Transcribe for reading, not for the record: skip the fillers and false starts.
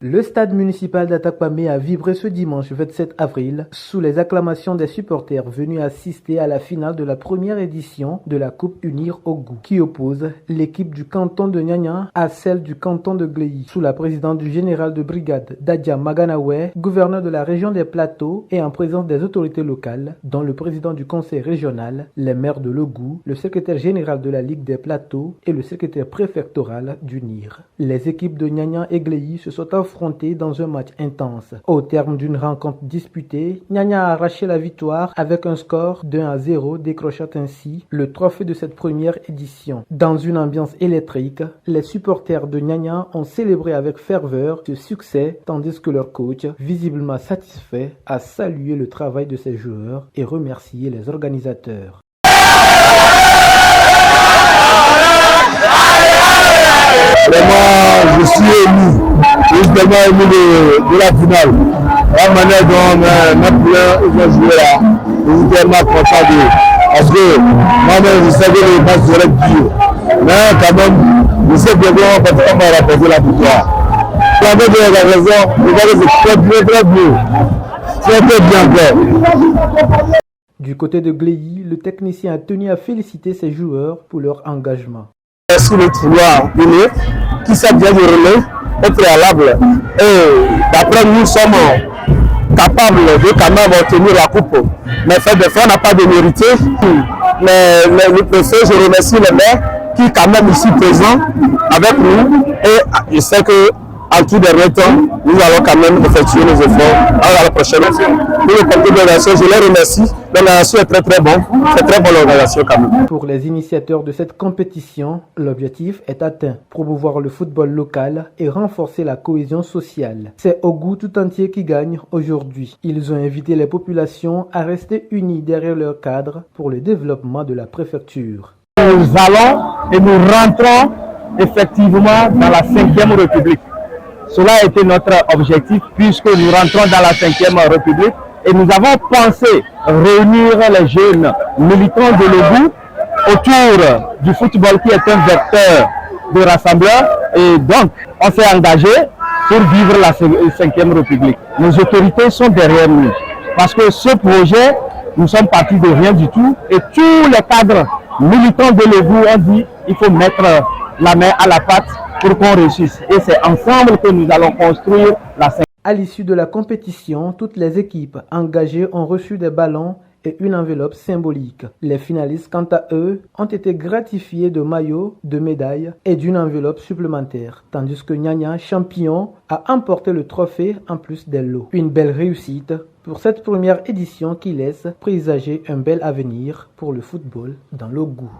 Le stade municipal d'Atakpamé a vibré ce dimanche 27 avril sous les acclamations des supporters venus assister à la finale de la première édition de la Coupe Unir Ogou, qui oppose l'équipe du canton de Nyanya à celle du canton de Gléy, sous la présidence du général de brigade Dadia Maganawe, gouverneur de la région des Plateaux, et en présence des autorités locales, dont le président du conseil régional, les maires de l'Ogou, le secrétaire général de la Ligue des Plateaux et le secrétaire préfectoral du NIR. Les équipes de Nyanya et Gléy se sont affrontées dans un match intense. Au terme d'une rencontre disputée, Nyanya a arraché la victoire avec un score de 1-0, décrochant ainsi le trophée de cette première édition. Dans une ambiance électrique, les supporters de Nyanya ont célébré avec ferveur ce succès, tandis que leur coach, visiblement satisfait, a salué le travail de ses joueurs et remercié les organisateurs. Vraiment, je suis tellement ému de la finale. La manière dont notre poulain ils ont joué là, je suis tellement content parce que moi-même je savais que les matchs seraient durs. Mais quand même, je sais que bon, parce qu'on va rapporter la victoire. Avec la raison, je vois que c'est très bien. Du côté de Gléy, le technicien a tenu à féliciter ses joueurs pour leur engagement. Merci le tournoi Unir qui s'est bien déroulé au préalable. Et d'après nous sommes capables de quand même obtenir la coupe. Mais fait de fait, on n'a pas de mérité. Mais le préfet, je remercie les maires qui quand même ici présents avec nous. Et je sais que en tout dernier temps, nous allons quand même effectuer nos efforts à la prochaine fois. Pour le comité d'organisation, je les remercie. L'organisation est très bon. C'est très bonne organisation quand même. Pour les initiateurs de cette compétition, l'objectif est atteint. Promouvoir le football local et renforcer la cohésion sociale. C'est Ogou tout entier qui gagne aujourd'hui. Ils ont invité les populations à rester unies derrière leur cadre pour le développement de la préfecture. Nous allons et nous rentrons effectivement dans la 5e République. Cela a été notre objectif puisque nous rentrons dans la 5e République et nous avons pensé réunir les jeunes militants de l'Ogou autour du football qui est un vecteur de rassembleur et donc on s'est engagé pour vivre la 5e République. Nos autorités sont derrière nous parce que ce projet, nous sommes partis de rien du tout et tous les cadres militants de l'Ogou ont dit il faut mettre la main à la pâte pour qu'on réussisse. Et c'est ensemble que nous allons construire la 5e. À l'issue de la compétition, toutes les équipes engagées ont reçu des ballons et une enveloppe symbolique. Les finalistes, quant à eux, ont été gratifiés de maillots, de médailles et d'une enveloppe supplémentaire, tandis que Nyanya, champion, a emporté le trophée en plus des lots. Une belle réussite pour cette première édition qui laisse présager un bel avenir pour le football dans l'Ogou.